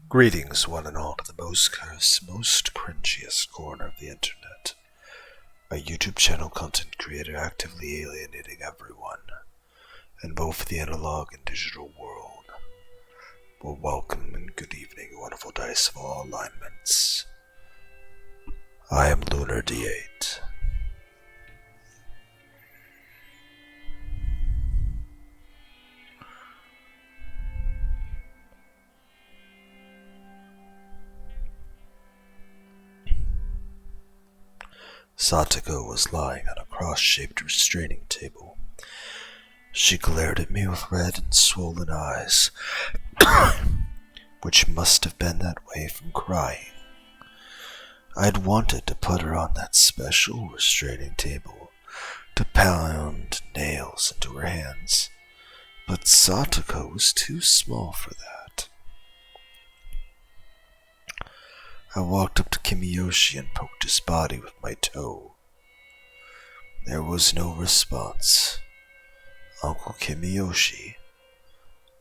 Greetings, one and all, to the most cursed, most cringiest corner of the internet. A YouTube channel content creator actively alienating everyone, in both the analog and digital world. Well, welcome and good evening, wonderful dice of all alignments. I am Lunar D8. Satoko was lying on a cross-shaped restraining table. She glared at me with red and swollen eyes, which must have been that way from crying. I'd wanted to put her on that special restraining table to pound nails into her hands, but Satoko was too small for that. I walked up to Kimiyoshi and poked his body with my toe. There was no response. Uncle Kimiyoshi,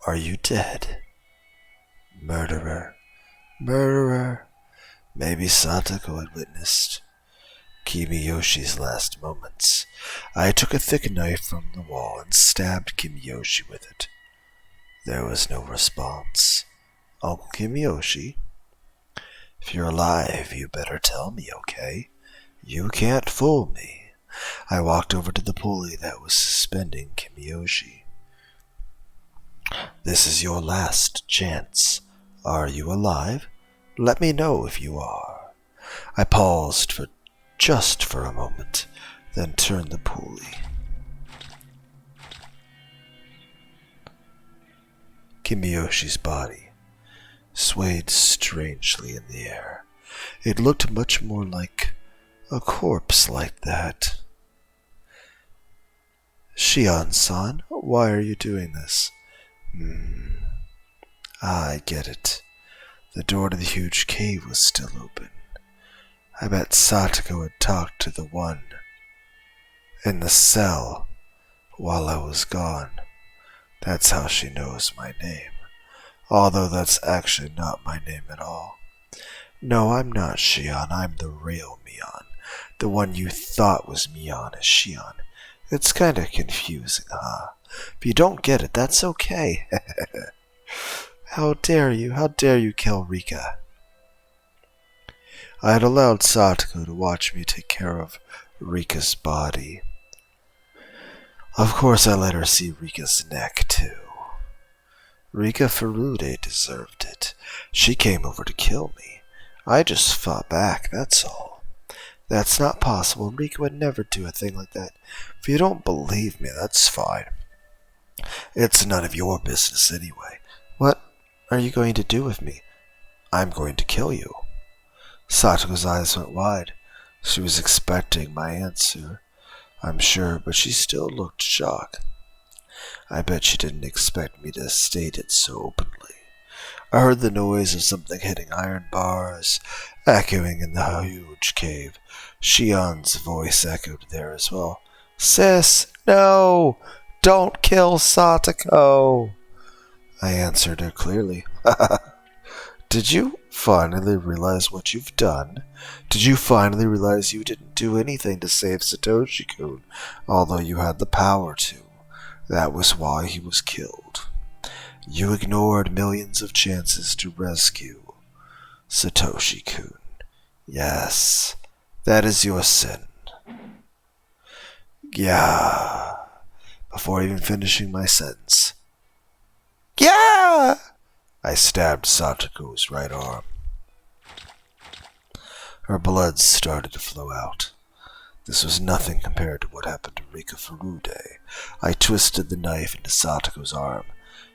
are you dead? Murderer, murderer. Maybe Satoko had witnessed Kimiyoshi's last moments. I took a thick knife from the wall and stabbed Kimiyoshi with it. There was no response. Uncle Kimiyoshi? If you're alive, you better tell me, okay? You can't fool me. I walked over to the pulley that was suspending Kimiyoshi. This is your last chance. Are you alive? Let me know if you are. I paused just for a moment, then turned the pulley. Kimiyoshi's body swayed strangely in the air. It looked much more like a corpse like that. Shion-san, why are you doing this? I get it. The door to the huge cave was still open. I bet Satoko had talked to the one in the cell while I was gone. That's how she knows my name. Although that's actually not my name at all. No, I'm not Shion, I'm the real Mion. The one you thought was Mion is Shion. It's kinda confusing, huh? If you don't get it, that's okay. How dare you kill Rika? I had allowed Satoko to watch me take care of Rika's body. Of course I let her see Rika's neck, too. Rika Furude deserved it. She came over to kill me. I just fought back, that's all. That's not possible. Rika would never do a thing like that. If you don't believe me, that's fine. It's none of your business anyway. What are you going to do with me? I'm going to kill you. Satoko's eyes went wide. She was expecting my answer, I'm sure, but she still looked shocked. I bet she didn't expect me to state it so openly. I heard the noise of something hitting iron bars, echoing in the huge cave. Shion's voice echoed there as well. Sis, no! Don't kill Satoko! I answered her clearly. Did you finally realize what you've done? Did you finally realize you didn't do anything to save Satoshi-kun, although you had the power to? That was why he was killed. You ignored millions of chances to rescue Satoshi-kun. Yes, that is your sin. Yeah. Before even finishing my sentence. Yeah! I stabbed Satoko's right arm. Her blood started to flow out. This was nothing compared to what happened to Rika Furude. I twisted the knife into Satoko's arm.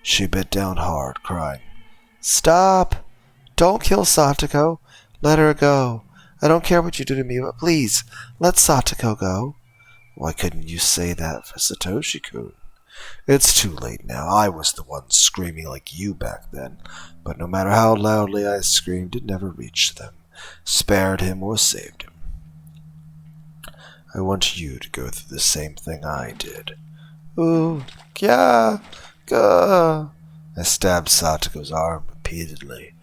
She bit down hard, crying, Stop! Don't kill Satoko. Let her go. I don't care what you do to me, but please, let Satoko go. Why couldn't you say that for Satoshi-kun? It's too late now. I was the one screaming like you back then, but no matter how loudly I screamed, it never reached them, spared him, or saved him. I want you to go through the same thing I did. Ooh, yeah, gah. I stabbed Satoko's arm repeatedly,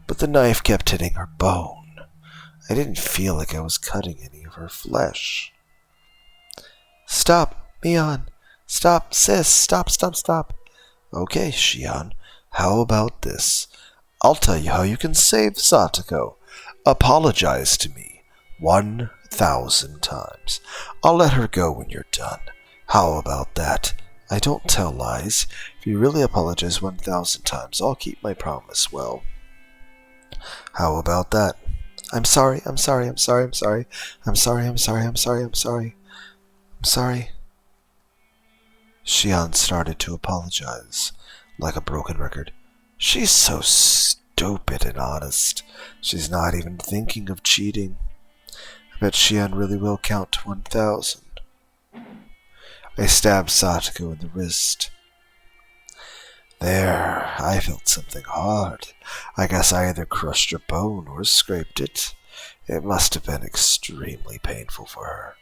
but the knife kept hitting her bone. I didn't feel like I was cutting any of her flesh. Stop, Mion. Stop, sis. Stop, stop, stop. Okay, Shion. How about this? I'll tell you how you can save Satoko. Apologize to me 1,000 times. I'll let her go when you're done. How about that? I don't tell lies. If you really apologize 1,000 times, I'll keep my promise. Well, how about that? I'm sorry, I'm sorry, I'm sorry, I'm sorry. I'm sorry, I'm sorry, I'm sorry, I'm sorry. I'm sorry. Shion started to apologize, like a broken record. She's so stupid and honest. She's not even thinking of cheating. I bet Shion really will count to 1,000. I stabbed Satoko in the wrist. There, I felt something hard. I guess I either crushed her bone or scraped it. It must have been extremely painful for her.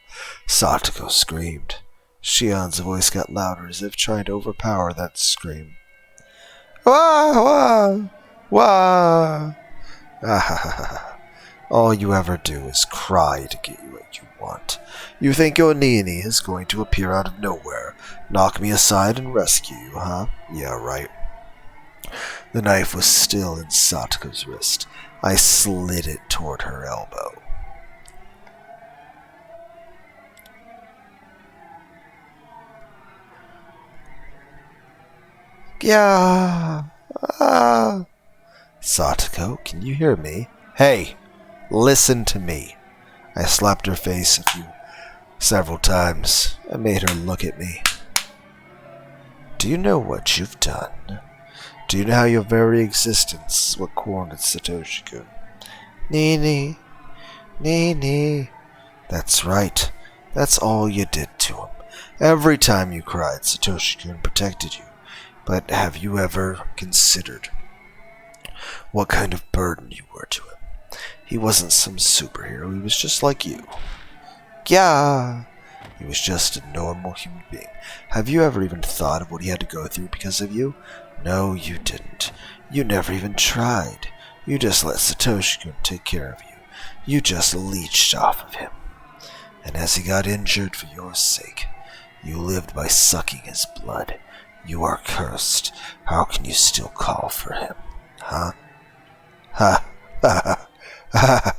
Satoko screamed. Shion's voice got louder as if trying to overpower that scream. Wah! Wah! Wah! Ah, all you ever do is cry to get you what you want. You think your Nini is going to appear out of nowhere, knock me aside and rescue you, huh? Yeah, right. The knife was still in Satoko's wrist. I slid it toward her elbow. Yeah. Ah. Satoko, can you hear me? Hey, listen to me. I slapped her face several times. I made her look at me. Do you know what you've done? Do you know how your very existence is what cornered Satoshi-kun? Nini. Nini. That's right. That's all you did to him. Every time you cried, Satoshi-kun protected you. But have you ever considered what kind of burden you were to him? He wasn't some superhero. He was just like you. Yeah. He was just a normal human being. Have you ever even thought of what he had to go through because of you? No, you didn't. You never even tried. You just let Satoshi-kun take care of you. You just leeched off of him. And as he got injured for your sake, you lived by sucking his blood. You are cursed. How can you still call for him? Huh? Ha! Ha! Ha!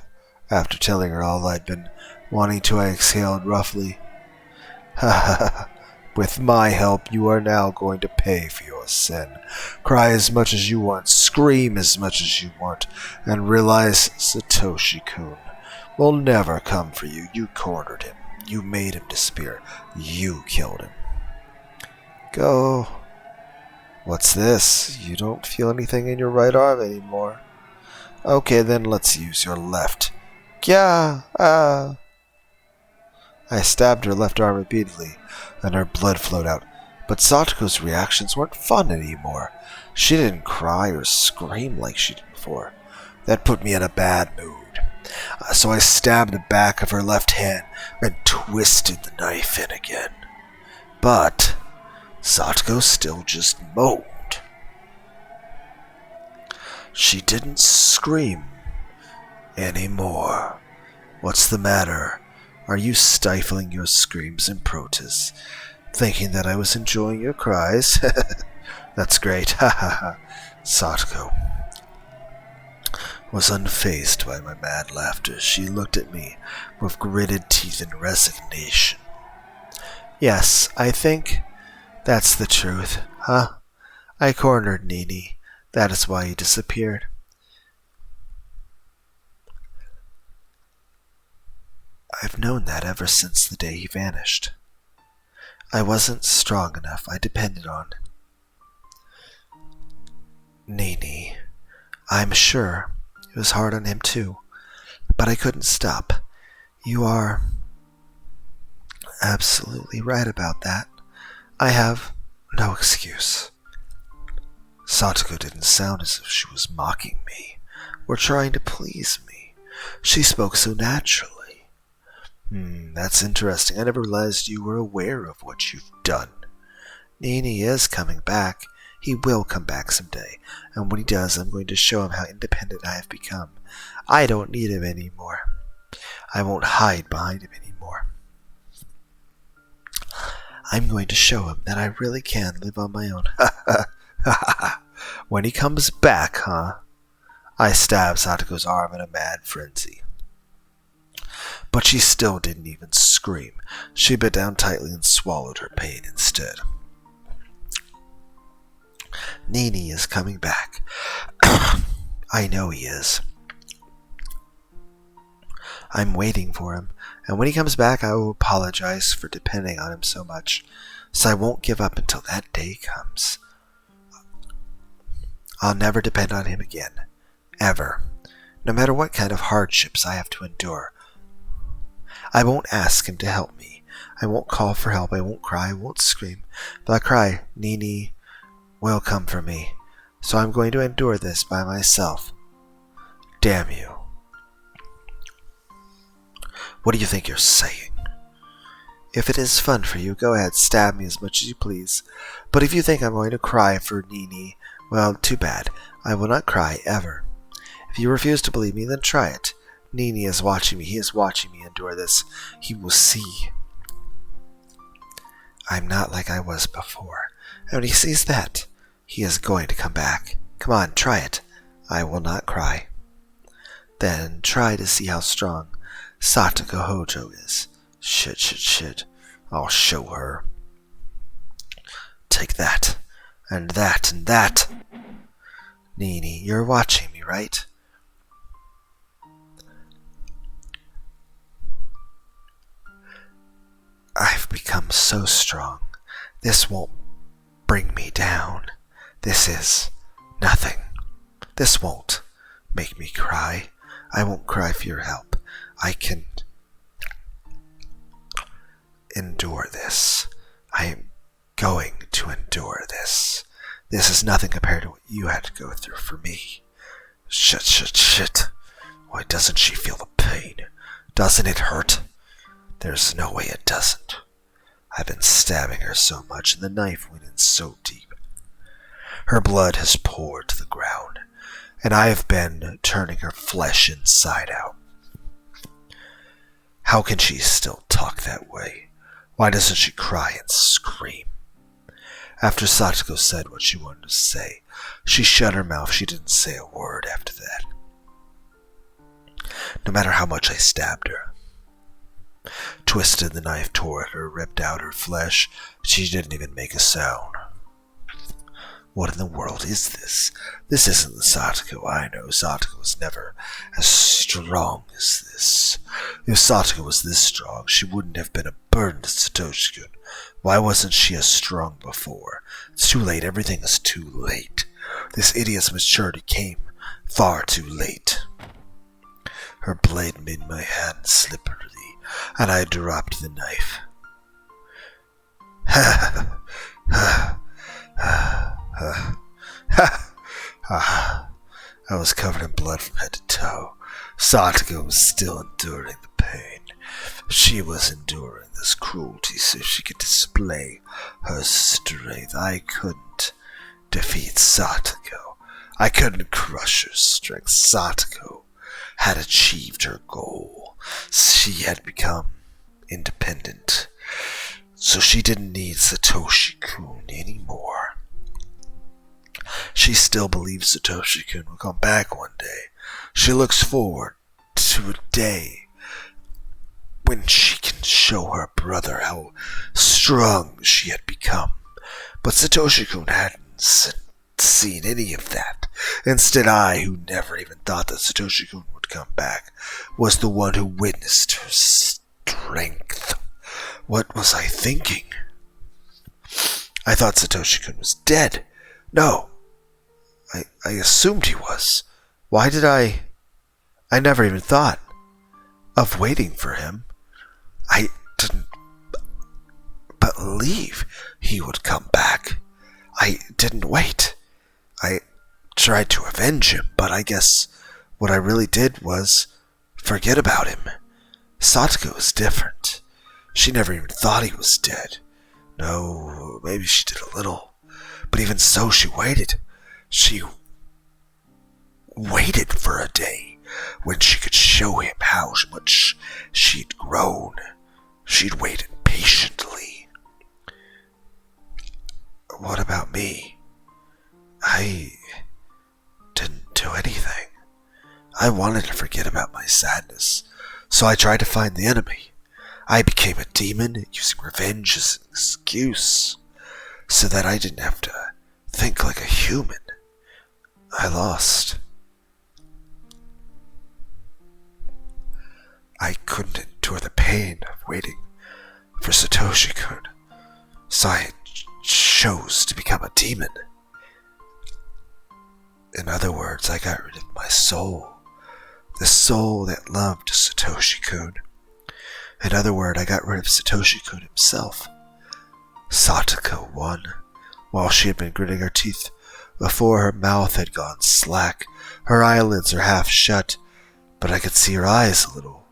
After telling her all I'd been wanting to, I exhaled roughly. Ha ha! With my help, you are now going to pay for your sin. Cry as much as you want, scream as much as you want, and realize Satoshi-kun will never come for you. You cornered him. You made him disappear. You killed him. Go. What's this? You don't feel anything in your right arm anymore. Okay, then let's use your left. Yeah, I stabbed her left arm repeatedly, and her blood flowed out. But Satoko's reactions weren't fun anymore. She didn't cry or scream like she did before. That put me in a bad mood. So I stabbed the back of her left hand and twisted the knife in again. But Satoko still just moaned. She didn't scream anymore. What's the matter? Are you stifling your screams and protests, thinking that I was enjoying your cries? That's great. Ha ha ha. Satoko was unfazed by my mad laughter. She looked at me with gritted teeth in resignation. Yes, I think that's the truth, huh? I cornered Nini. That is why he disappeared. I've known that ever since the day he vanished. I wasn't strong enough. I depended on Nini. I'm sure it was hard on him too, but I couldn't stop. You are absolutely right about that. I have no excuse. Satoko didn't sound as if she was mocking me or trying to please me. She spoke so naturally. That's interesting. I never realized you were aware of what you've done. Nini is coming back. He will come back someday, and when he does, I'm going to show him how independent I have become. I don't need him anymore. I won't hide behind him anymore. I'm going to show him that I really can live on my own. When he comes back, huh? I stabbed Satoko's arm in a mad frenzy. But she still didn't even scream. She bit down tightly and swallowed her pain instead. Nini is coming back. I know he is. I'm waiting for him, and when he comes back I will apologize for depending on him so much, so I won't give up until that day comes. I'll never depend on him again. Ever. No matter what kind of hardships I have to endure. I won't ask him to help me. I won't call for help. I won't cry. I won't scream. If I cry, Nini will come for me. So I'm going to endure this by myself. Damn you. What do you think you're saying? If it is fun for you, go ahead, stab me as much as you please. But if you think I'm going to cry for Nini, well, too bad. I will not cry, ever. If you refuse to believe me, then try it. Nini is watching me. He is watching me endure this. He will see. I'm not like I was before. And when he sees that, he is going to come back. Come on, try it. I will not cry. Then try to see how strong Satoko Hojo is. Shit. I'll show her. Take that, and that, and that. Nini, you're watching me, right? I've become so strong. This won't bring me down. This is nothing. This won't make me cry. I won't cry for your help. I can endure this. I am going to endure this. This is nothing compared to what you had to go through for me. Shit. Why doesn't she feel the pain? Doesn't it hurt? There's no way it doesn't. I've been stabbing her so much, and the knife went in so deep. Her blood has poured to the ground, and I have been turning her flesh inside out. How can she still talk that way? Why doesn't she cry and scream? After Satoko said what she wanted to say, she shut her mouth. She didn't say a word after that. No matter how much I stabbed her, twisted the knife toward her, ripped out her flesh, she didn't even make a sound. What in the world is this? This isn't the Satoko I know. Satoko was never as strong as this. If Satoko was this strong, she wouldn't have been a burden to Satoshi-kun. Why wasn't she as strong before? It's too late. Everything is too late. This idiot's maturity came far too late. Her blade made my hand slippery, and I dropped the knife. I was covered in blood from head to toe. Satoko was still enduring the pain. She was enduring this cruelty so she could display her strength. I couldn't defeat Satoko. I couldn't crush her strength. Satoko had achieved her goal. She had become independent, so she didn't need Satoshi-kun anymore. She still believes Satoshi-kun will come back one day. She looks forward to a day when she can show her brother how strong she had become. But Satoshi-kun hadn't seen any of that. Instead, I, who never even thought that Satoshi-kun would come back, was the one who witnessed her strength. What was I thinking? I thought Satoshi-kun was dead. No, I assumed he was. Why did I never even thought of waiting for him. I didn't believe he would come back. I didn't wait. I tried to avenge him, but I guess what I really did was forget about him. Satoko is different. She never even thought he was dead. No, maybe she did a little, but But even so, she waited. She waited for a day when she could show him how much she'd grown. She'd waited patiently. What about me? I didn't do anything. I wanted to forget about my sadness, so I tried to find the enemy. I became a demon, using revenge as an excuse, so that I didn't have to think like a human. I lost. I couldn't endure the pain of waiting for Satoshi-kun, so I chose to become a demon. In other words, I got rid of my soul. The soul that loved Satoshi-kun. In other words, I got rid of Satoshi-kun himself. Satoko won, while she had been gritting her teeth before her mouth had gone slack. Her eyelids are half shut, but I could see her eyes a little.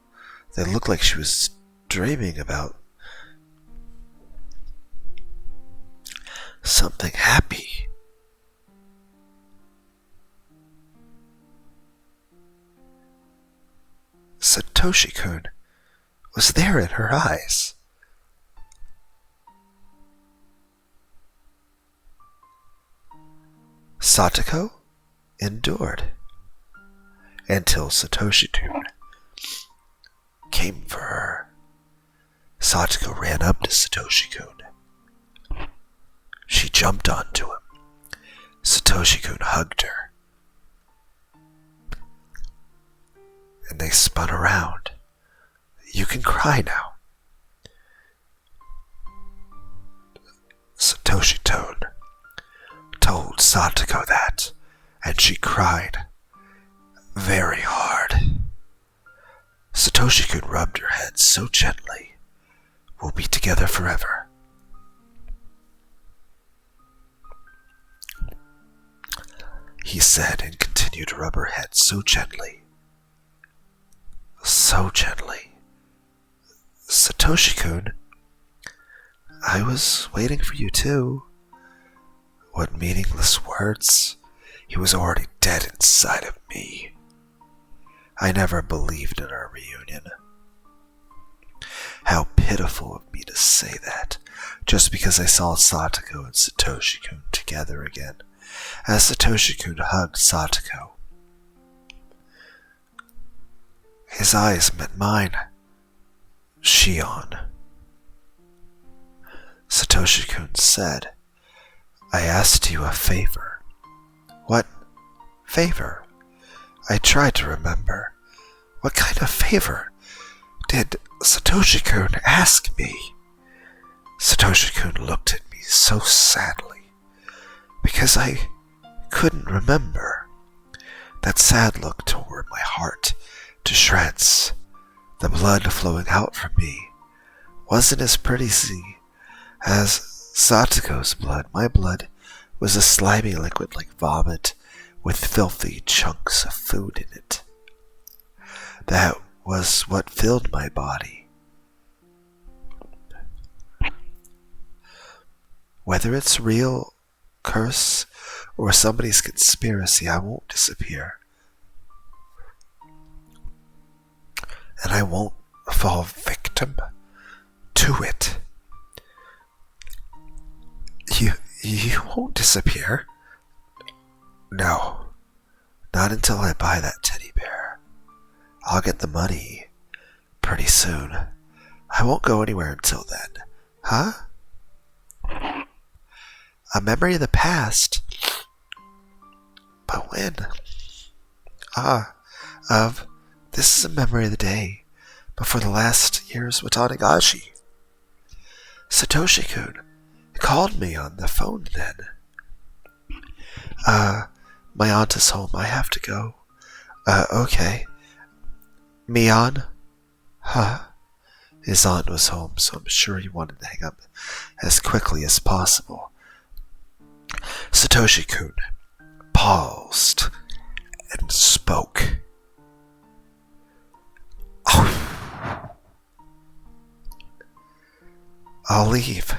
They looked like she was dreaming about something happy. Satoshi-kun was there in her eyes. Satoko endured until Satoshi-kun came for her. Satoko ran up to Satoshi-kun. She jumped onto him. Satoshi-kun hugged her. And they spun around. You can cry now. Satoshi-kun told Satoko that, and she cried very hard. Satoshi-kun rubbed her head so gently. We'll be together forever. He said, and continued to rub her head so gently. So gently. Satoshi-kun, I was waiting for you too. What meaningless words. He was already dead inside of me. I never believed in our reunion. How pitiful of me to say that, just because I saw Satoko and Satoshi-kun together again, as Satoshi-kun hugged Satoko. His eyes met mine. Shion. Satoshi-kun said, I asked you a favor. What favor? I tried to remember. What kind of favor did Satoshi-kun ask me? Satoshi-kun looked at me so sadly, because I couldn't remember. That sad look tore my heart to shreds. The blood flowing out from me wasn't as pretty as Satoko's blood. My blood was a slimy liquid like vomit with filthy chunks of food in it. That was what filled my body. Whether it's real curse or somebody's conspiracy, I won't disappear. And I won't fall victim to it. You won't disappear. No, not until I buy that teddy bear. I'll get the money pretty soon. I won't go anywhere until then. Huh? A memory of the past? But when? This is a memory of the day before the last year's Watanagashi. Satoshi-kun called me on the phone then. My aunt is home. I have to go. Okay. Mion? Huh? His aunt was home, so I'm sure he wanted to hang up as quickly as possible. Satoshi-kun paused and spoke. Oh. I'll leave.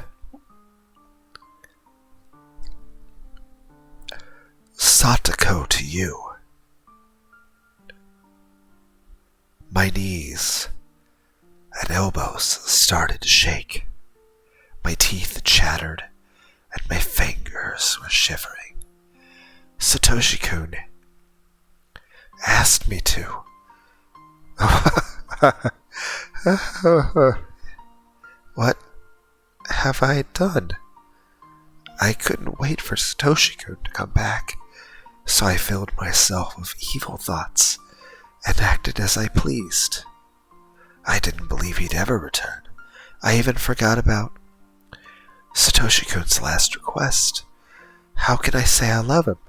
Satoko to you. My knees and elbows started to shake. My teeth chattered and my fingers were shivering. Satoshi-kun asked me to. What have I done? I couldn't wait for Satoshi-kun to come back, so I filled myself with evil thoughts and acted as I pleased. I didn't believe he'd ever return. I even forgot about Satoshi-kun's last request. How can I say I love him?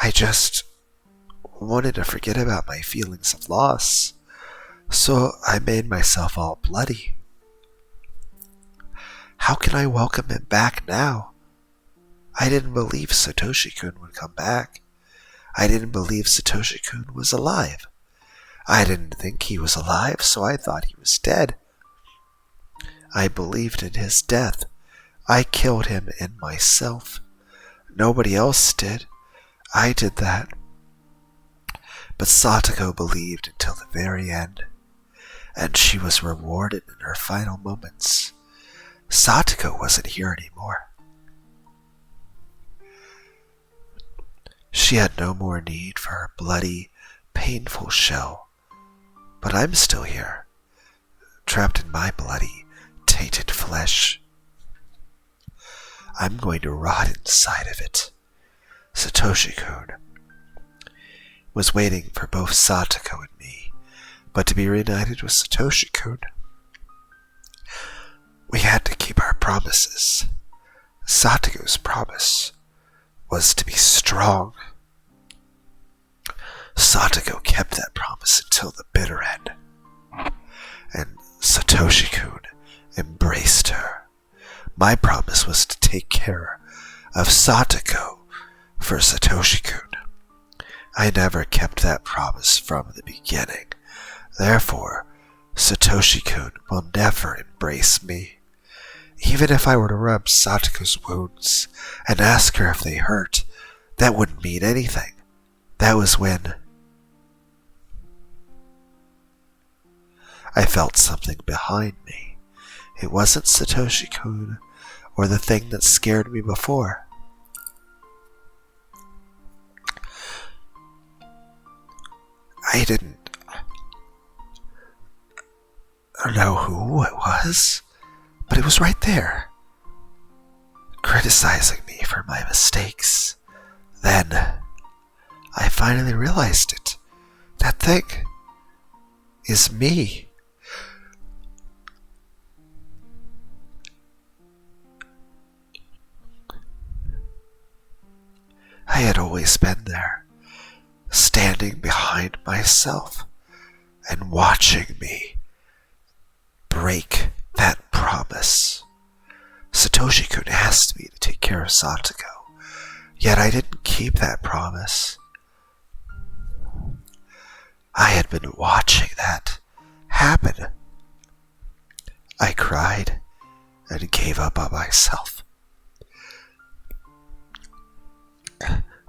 I just wanted to forget about my feelings of loss, so I made myself all bloody. How can I welcome him back now? I didn't believe Satoshi-kun would come back. I didn't believe Satoshi-kun was alive. I didn't think he was alive, so I thought he was dead. I believed in his death. I killed him in myself. Nobody else did. I did that. But Satoko believed until the very end, and she was rewarded in her final moments. Satoko wasn't here anymore. She had no more need for her bloody, painful shell. But I'm still here, trapped in my bloody, tainted flesh. I'm going to rot inside of it. Satoshi-kun was waiting for both Satoko and me, but to be reunited with Satoshi-kun, we had to keep our promises. Satoko's promise was to be strong. Satoko kept that promise until the bitter end, and Satoshi-kun embraced her. My promise was to take care of Satoko for Satoshi-kun. I never kept that promise from the beginning. Therefore, Satoshi-kun will never embrace me. Even if I were to rub Satoko's wounds and ask her if they hurt, that wouldn't mean anything. That was when I felt something behind me. It wasn't Satoshi-kun or the thing that scared me before. I didn't know who it was, but it was right there, criticizing me for my mistakes. Then I finally realized it. That thing is me. I had always been there, standing behind myself and watching me break that promise. Satoshi-kun asked me to take care of Satoko, yet I didn't keep that promise. I had been watching that happen. I cried and gave up on myself.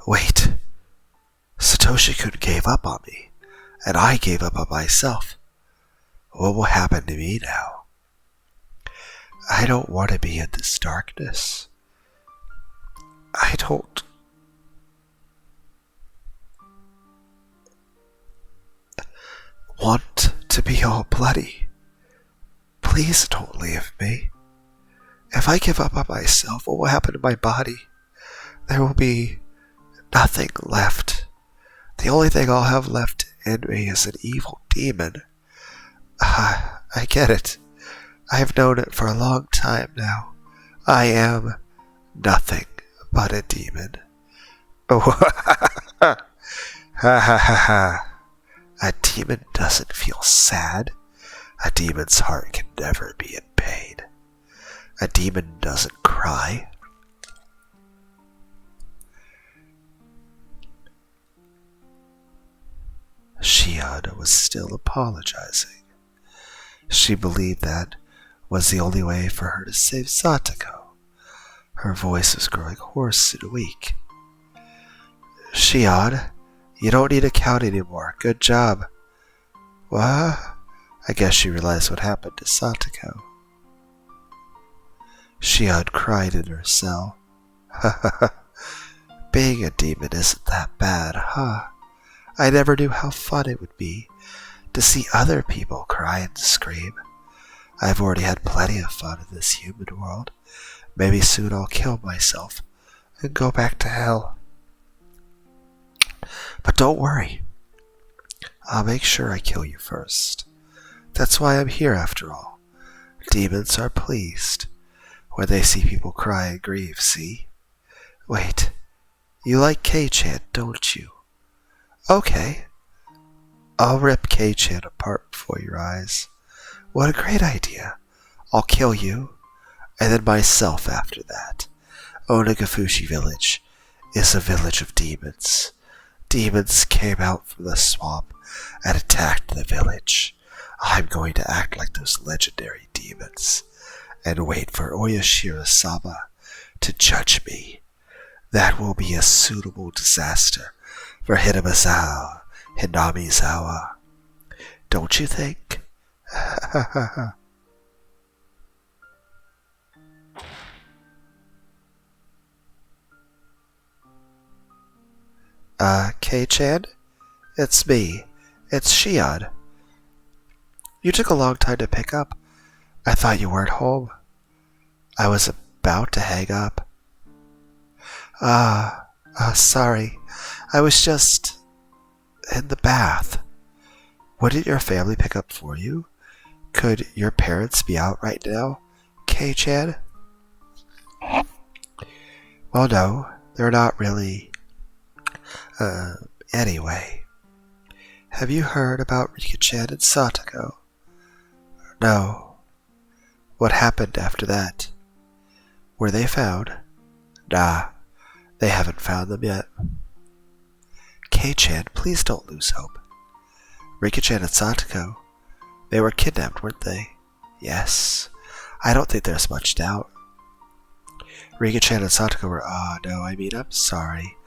Wait, Satoshi-kun gave up on me, and I gave up on myself. What will happen to me now? I don't want to be in this darkness. I don't want to be all bloody. Please don't leave me. If I give up on myself, what will happen to my body? There will be nothing left. The only thing I'll have left in me is an evil demon. I get it. I've known it for a long time now. I am nothing but a demon. Oh, ha ha ha. A demon doesn't feel sad. A demon's heart can never be in pain. A demon doesn't cry. Shion was still apologizing. She believed that was the only way for her to save Satoko. Her voice was growing hoarse and weak. Shion, you don't need a count anymore. Good job. What? I guess she realized what happened to Satoko. Shion cried in her cell. Being a demon isn't that bad, huh? I never knew how fun it would be to see other people cry and scream. I've already had plenty of fun in this human world. Maybe soon I'll kill myself and go back to hell. But don't worry. I'll make sure I kill you first. That's why I'm here after all. Demons are pleased when they see people cry and grieve, see? Wait, you like K-chan, don't you? Okay. I'll rip K-chan apart before your eyes. What a great idea. I'll kill you, and then myself after that. Onagafushi Village is a village of demons. Demons came out from the swamp and attacked the village. I'm going to act like those legendary demons and wait for Oyashiro-sama to judge me. That will be a suitable disaster for Hinamizawa. Don't you think? K-chan? It's me. It's Shion. You took a long time to pick up. I thought you weren't home. I was about to hang up. Sorry. I was just in the bath. Wouldn't your family pick up for you? Could your parents be out right now, K-chan? Well, no, they're not really. Anyway. Have you heard about Rika-chan and Satoko? No. What happened after that? Were they found? Nah, they haven't found them yet. K-chan, please don't lose hope. Rika-chan and Satoko, they were kidnapped, weren't they? Yes. I don't think there's much doubt. Rika-chan and Satoko were, I'm sorry.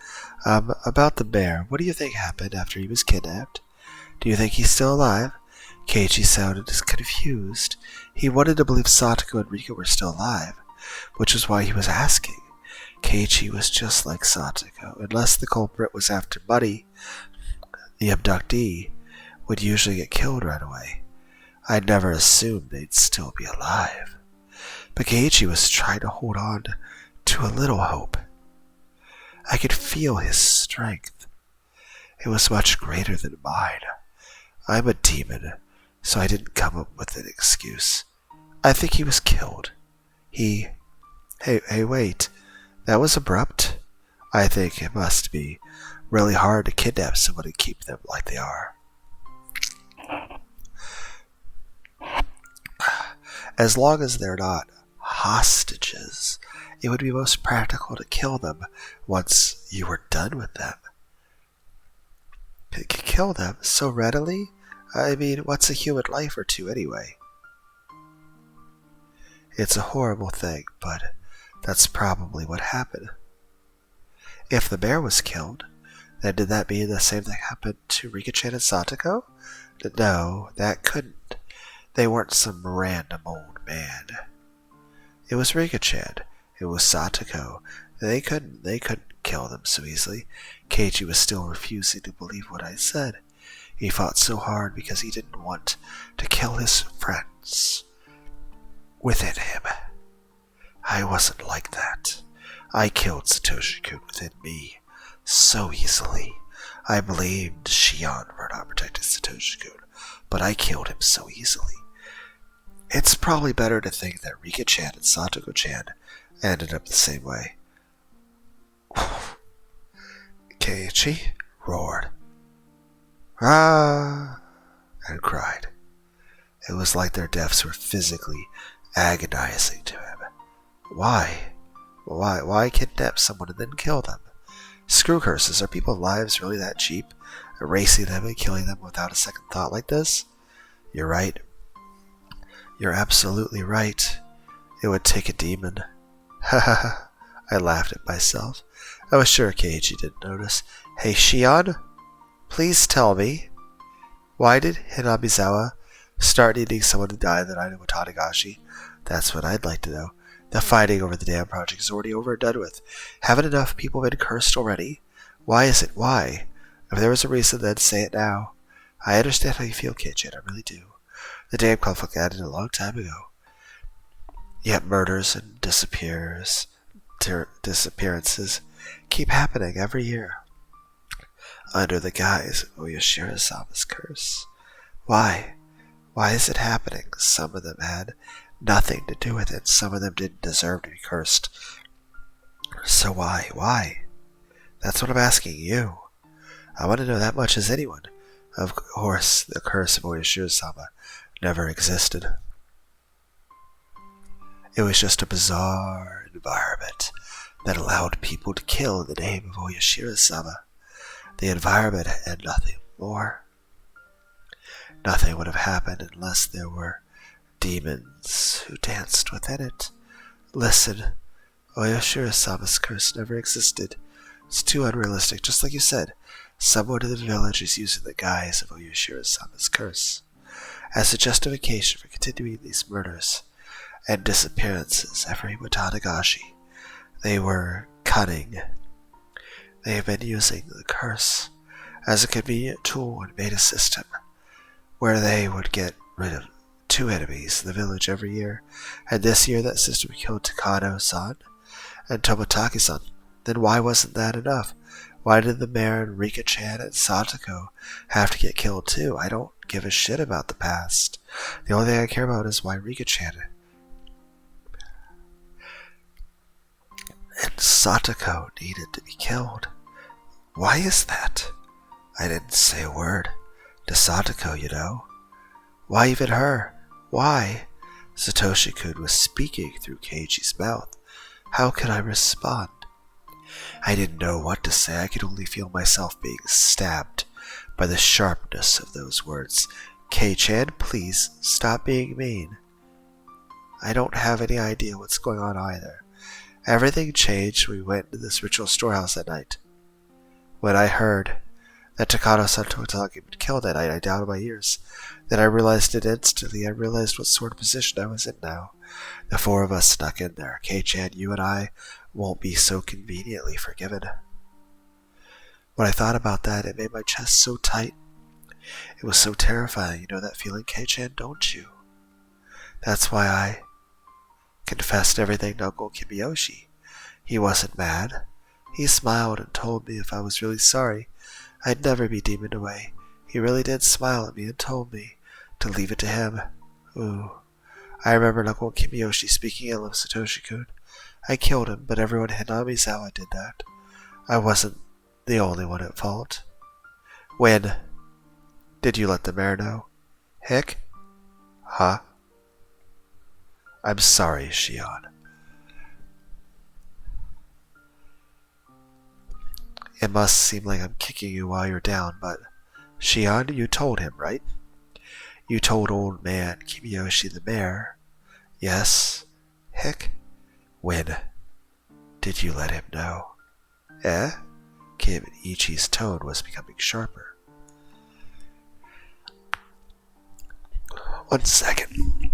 About the bear, what do you think happened after he was kidnapped? Do you think he's still alive? Keiichi sounded confused. He wanted to believe Satoko and Rika were still alive, which is why he was asking. Keiichi was just like Satoko. Unless the culprit was after money, the abductee would usually get killed right away. I'd never assumed they'd still be alive. But Keiichi was trying to hold on to a little hope. I could feel his strength. It was much greater than mine. I'm a demon, so I didn't come up with an excuse. I think he was killed. Hey, wait. That was abrupt. I think it must be really hard to kidnap someone and keep them like they are. As long as they're not hostages, it would be most practical to kill them once you were done with them. Kill them so readily? I mean, what's a human life or two anyway? It's a horrible thing, but that's probably what happened. If the bear was killed, then did that mean the same thing happened to Rika-chan and Satoko? No, that couldn't. They weren't some random old man. It was Rika-chan. It was Satoko. They couldn't kill them so easily. Keiichi was still refusing to believe what I said. He fought so hard because he didn't want to kill his friends within him. I wasn't like that. I killed Satoshi-kun within me so easily. I blamed Shion for not protecting Satoshi-kun, but I killed him so easily. It's probably better to think that Rika-chan and Satoko-chan ended up the same way. Keiichi roared. Ah! And cried. It was like their deaths were physically agonizing to him. Why? Why kidnap someone and then kill them? Screw curses, are people's lives really that cheap? Erasing them and killing them without a second thought like this? You're right. You're absolutely right. It would take a demon. Ha ha ha. I laughed at myself. I was sure Keiichi didn't notice. Hey, Shion, please tell me, why did Hinamizawa start needing someone to die the night of Tadagashi? That's what I'd like to know. The fighting over the dam project is already over and done with. Haven't enough people been cursed already? Why is it? Why? If there was a reason, then say it now. I understand how you feel, Keiichi, I really do. The dam conflict ended a long time ago. Yet murders and disappearances keep happening every year under the guise of Oyashiro-sama's curse. Why? Why is it happening? Some of them had nothing to do with it. Some of them didn't deserve to be cursed. So why? Why? That's what I'm asking you. I want to know that much as anyone. Of course, the curse of Oyashiro-sama never existed. It was just a bizarre environment that allowed people to kill in the name of Oyashiro-sama. The environment and nothing more. Nothing would have happened unless there were demons who danced within it. Listen, Oyashiro-sama's curse never existed. It's too unrealistic, just like you said. Someone in the village is using the guise of Oyashiro-sama's curse as a justification for continuing these murders and disappearances every Tadagashi. They were cunning. They have been using the curse as a convenient tool and made a system where they would get rid of 2 enemies in the village every year, and this year that system killed Takano-san and Tomotaki-san. Then why wasn't that enough? Why did the mayor and Rika-chan and Satoko have to get killed too? I don't give a shit about the past. The only thing I care about is why Rika-chan and Satoko needed to be killed. Why is that? I didn't say a word to Satoko, you know. Why even her? Why? Satoshi-kun was speaking through Keiichi's mouth. How could I respond? I didn't know what to say. I could only feel myself being stabbed by the sharpness of those words. Kei-chan, please stop being mean. I don't have any idea what's going on either. Everything changed when we went to this ritual storehouse that night. When I heard that Takano-san Tomotaki had been killed that night, I doubted my ears. Then I realized it instantly. I realized what sort of position I was in now. The 4 of us snuck in there. Kei-chan, you and I won't be so conveniently forgiven. When I thought about that, it made my chest so tight. It was so terrifying. You know that feeling, Kei-chan, don't you? That's why I confessed everything to Uncle Kimiyoshi. He wasn't mad. He smiled and told me if I was really sorry, I'd never be demoned away. He really did smile at me and told me to leave it to him. Ooh. I remembered Uncle Kimiyoshi speaking ill of Satoshi-kun. I killed him, but everyone in Hinamizawa did that. I wasn't the only one at fault. When did you let the mayor know? Hick? Huh? I'm sorry, Shion. It must seem like I'm kicking you while you're down, but Shion, you told him, right? You told old man Kimiyoshi the mayor. Yes. Hick? When did you let him know? Eh? Kimiichi's tone was becoming sharper. 1 second.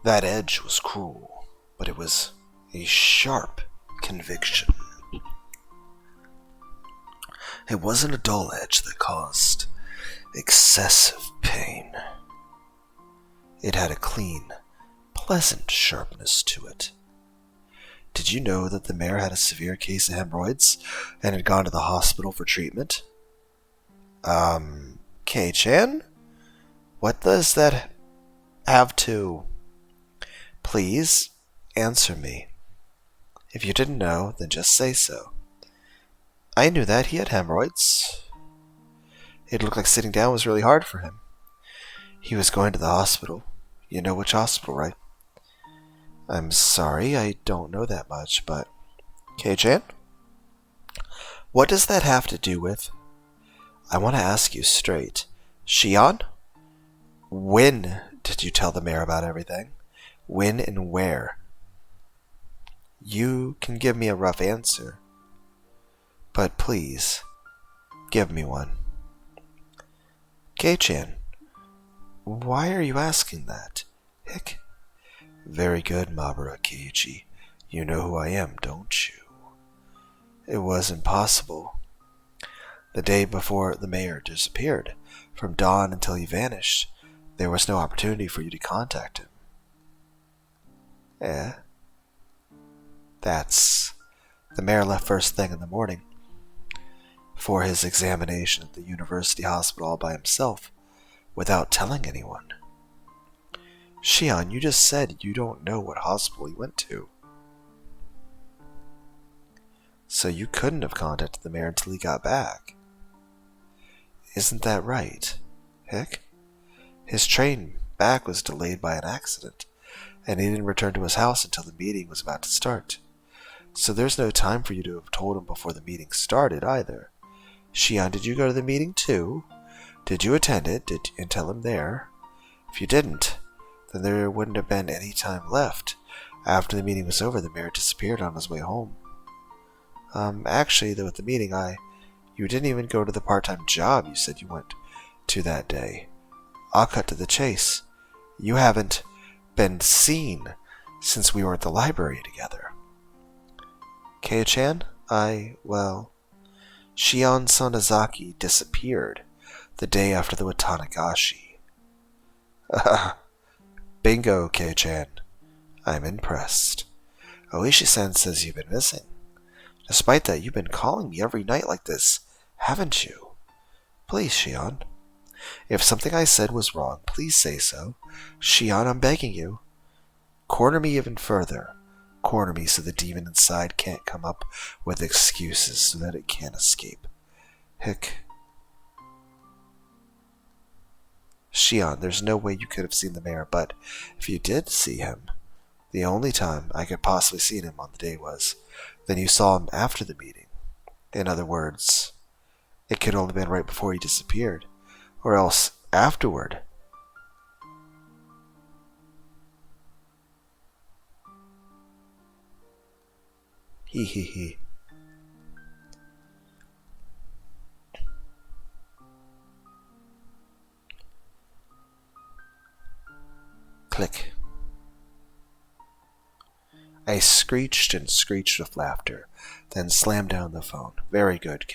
That edge was cruel, but it was a sharp conviction. It wasn't a dull edge that caused excessive pain. It had a clean, pleasant sharpness to it. Did you know that the mayor had a severe case of hemorrhoids and had gone to the hospital for treatment? Kei-chan? What does that have to. Please, answer me. If you didn't know, then just say so. I knew that he had hemorrhoids. It looked like sitting down was really hard for him. He was going to the hospital. You know which hospital, right? I'm sorry, I don't know that much, but... Kei-chan? What does that have to do with... I want to ask you straight. Shion? When did you tell the mayor about everything? When and where? You can give me a rough answer. But please, give me one. Kei-chan, why are you asking that? Hick. Very good, Mabura Keiichi. You know who I am, don't you? It was impossible. The day before the mayor disappeared, from dawn until he vanished, there was no opportunity for you to contact him. That's... The mayor left first thing in the morning for his examination at the university hospital all by himself, without telling anyone. Shion, you just said you don't know what hospital he went to. So you couldn't have contacted the mayor until he got back. Isn't that right? Heck? His train back was delayed by an accident, and he didn't return to his house until the meeting was about to start. So there's no time for you to have told him before the meeting started either. Shion, did you go to the meeting too? Did you attend it and tell him there? If you didn't, then there wouldn't have been any time left. After the meeting was over, the mayor disappeared on his way home. Actually, though, at the meeting, you didn't even go to the part-time job you said you went to that day. I'll cut to the chase. You haven't been seen since we were at the library together. Kei-chan, Shion Sonozaki disappeared the day after the Watanagashi. Bingo, Kei-chan. I'm impressed. Oishi-san says you've been missing. Despite that, you've been calling me every night like this, haven't you? Please, Shion. If something I said was wrong, please say so. Shion, I'm begging you. Corner me even further. Corner me so the demon inside can't come up with excuses so that it can't escape. Hick. Shion, there's no way you could have seen the mayor, but if you did see him, the only time I could possibly see him on the day was then you saw him after the meeting. In other words, it could only have been right before he disappeared, or else afterward. He. Click. I screeched and screeched with laughter, then slammed down the phone. Very good,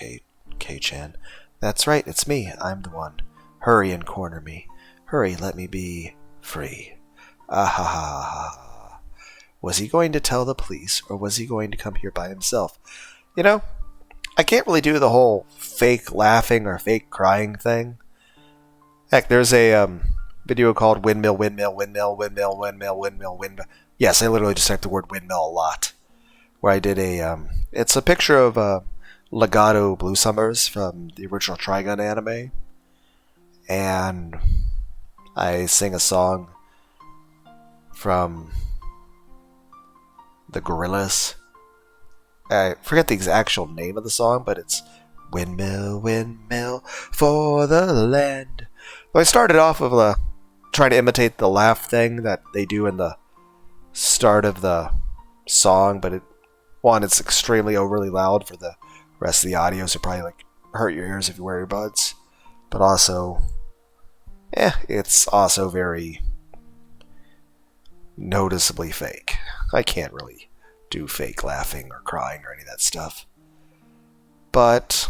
Kei-chan. That's right, it's me. I'm the one. Hurry and corner me. Hurry, let me be free. Ah ha ha ha. Was he going to tell the police, or was he going to come here by himself? You know, I can't really do the whole fake laughing or fake crying thing. Heck, there's a video called Windmill, Windmill, Windmill, Windmill, Windmill, Windmill, Windmill. Yes, I literally just typed the word windmill a lot. Where I did it's a picture of Legato Blue Summers from the original Trigun anime. And I sing a song from the Gorillaz. I forget the actual name of the song, but it's Windmill, Windmill for the land. So I started off with trying to imitate the laugh thing that they do in the start of the song, but it's extremely overly loud for the rest of the audio, so probably hurt your ears if you wear earbuds. But also, it's also very noticeably fake. I can't really do fake laughing or crying or any of that stuff. But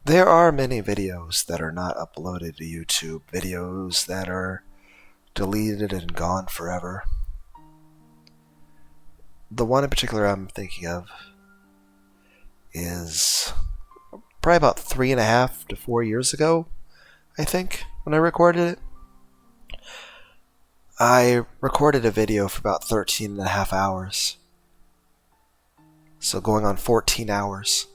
there are many videos that are not uploaded to YouTube, videos that are deleted and gone forever. The one in particular I'm thinking of is probably about 3.5 to 4 years ago, I think. when I recorded it. I recorded a video for about 13 and a half hours. So going on 14 hours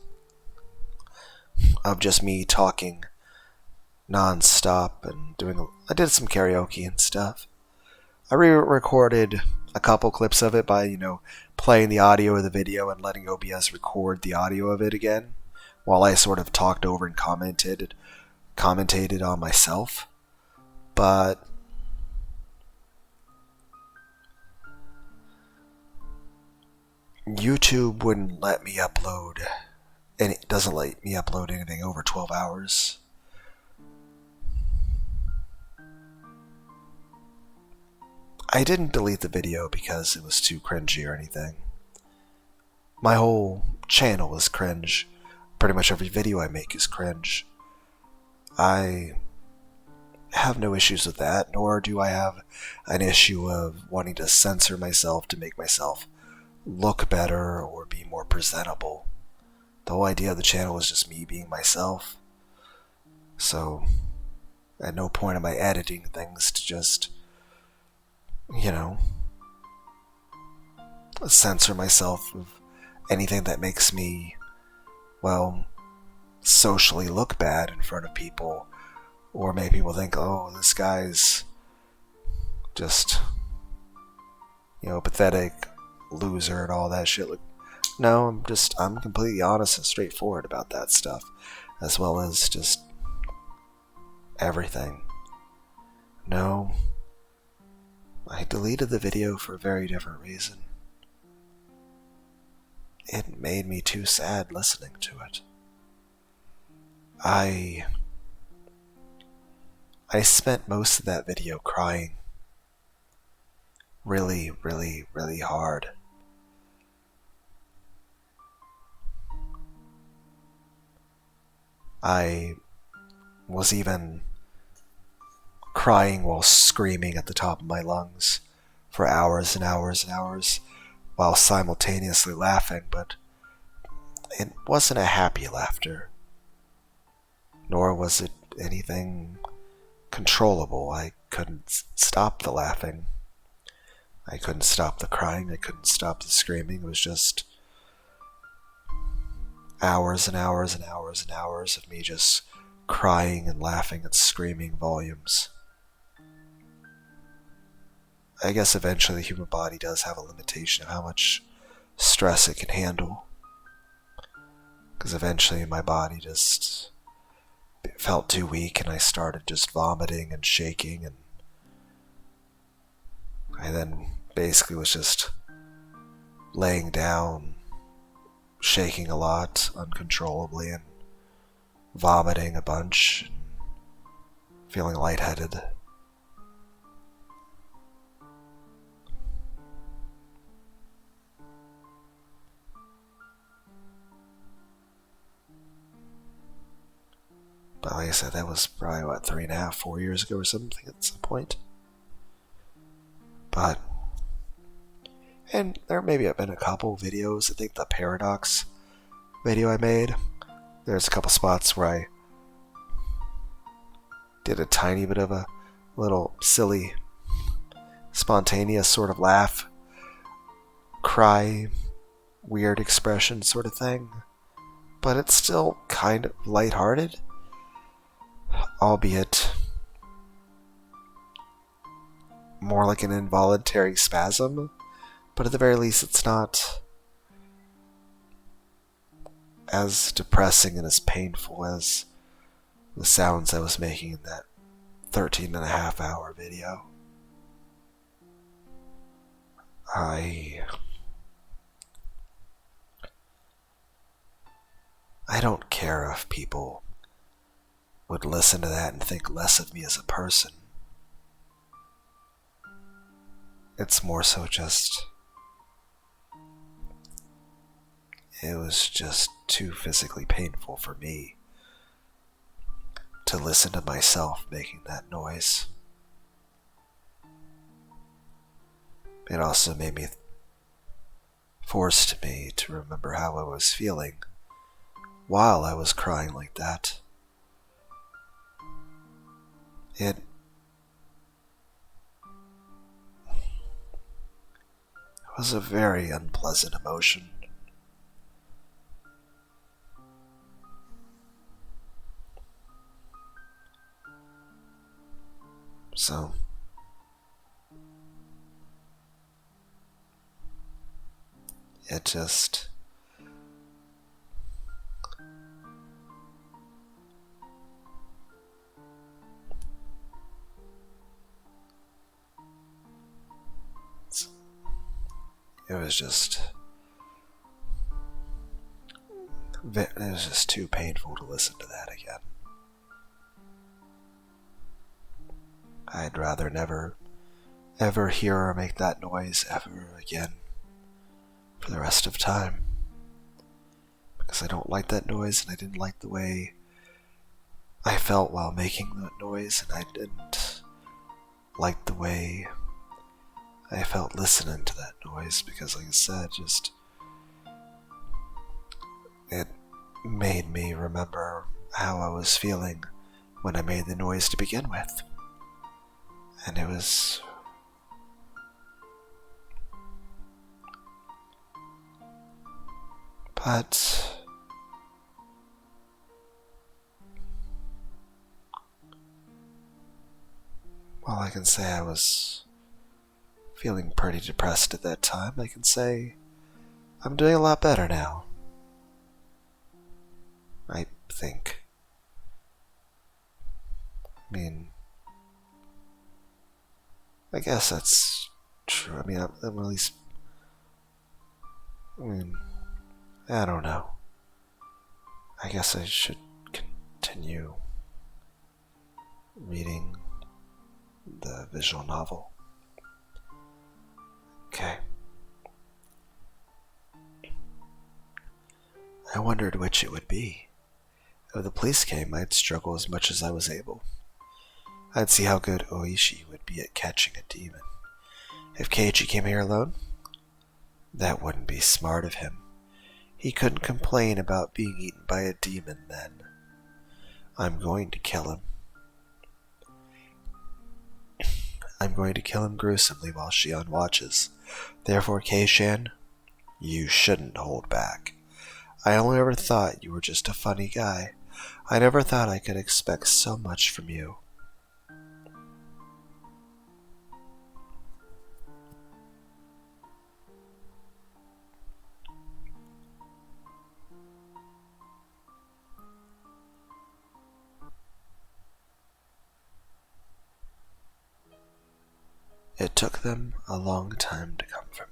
of just me talking non-stop and I did some karaoke and stuff. I re-recorded a couple clips of it by, playing the audio of the video and letting OBS record the audio of it again, while I sort of talked over and commentated on myself. But YouTube wouldn't let me upload, and it doesn't let me upload anything over 12 hours. I didn't delete the video because it was too cringy or anything. My whole channel is cringe. Pretty much every video I make is cringe. I have no issues with that, nor do I have an issue of wanting to censor myself to make myself look better or be more presentable. The whole idea of the channel is just me being myself. So, at no point am I editing things to just, censor myself of anything that makes me, socially look bad in front of people, or make people think, oh, this guy's just, pathetic, loser, and all that shit. No, I'm completely honest and straightforward about that stuff, as well as just everything. No, I deleted the video for a very different reason. It made me too sad listening to it. I spent most of that video crying really, really, really hard. I was even crying while screaming at the top of my lungs for hours and hours and hours while simultaneously laughing, but it wasn't a happy laughter, nor was it anything controllable. I couldn't stop the laughing. I couldn't stop the crying. I couldn't stop the screaming. It was just hours and hours and hours and hours of me just crying and laughing and screaming volumes. I guess eventually the human body does have a limitation of how much stress it can handle. Because eventually my body just felt too weak and I started just vomiting and shaking, and I then basically was just laying down, shaking a lot uncontrollably and vomiting a bunch, feeling lightheaded. But like I said, that was probably, 3.5, 4 years ago or something at some point. And there maybe have been a couple videos. I think the Paradox video I made, there's a couple spots where I did a tiny bit of a little silly, spontaneous sort of laugh, cry, weird expression sort of thing. But it's still kind of lighthearted, albeit more like an involuntary spasm. But at the very least, it's not as depressing and as painful as the sounds I was making in that 13.5-hour video. I don't care if people would listen to that and think less of me as a person. It's more so just, it was just too physically painful for me to listen to myself making that noise. It also made me, forced me to remember how I was feeling while I was crying like that. It was a very unpleasant emotion. So, it just... It was just... It was just too painful to listen to that again. I'd rather never, ever hear her make that noise ever again for the rest of time. Because I don't like that noise, and I didn't like the way I felt while making that noise, and I didn't like the way I felt listening to that noise, because like I said, just it made me remember how I was feeling when I made the noise to begin with. And it was... But... Well, I can say I was feeling pretty depressed at that time. I can say I'm doing a lot better now. I think. I mean, I guess that's true. I mean, I'm at least... I mean, I don't know. I guess I should continue reading the visual novel. Okay. I wondered which it would be. If the police came, I'd struggle as much as I was able. I'd see how good Oishi would be at catching a demon. If Keiichi came here alone, that wouldn't be smart of him. He couldn't complain about being eaten by a demon then. I'm going to kill him. I'm going to kill him gruesomely while Shion watches. Therefore, Kei-shan, you shouldn't hold back. I only ever thought you were just a funny guy. I never thought I could expect so much from you. It took them a long time to come for me.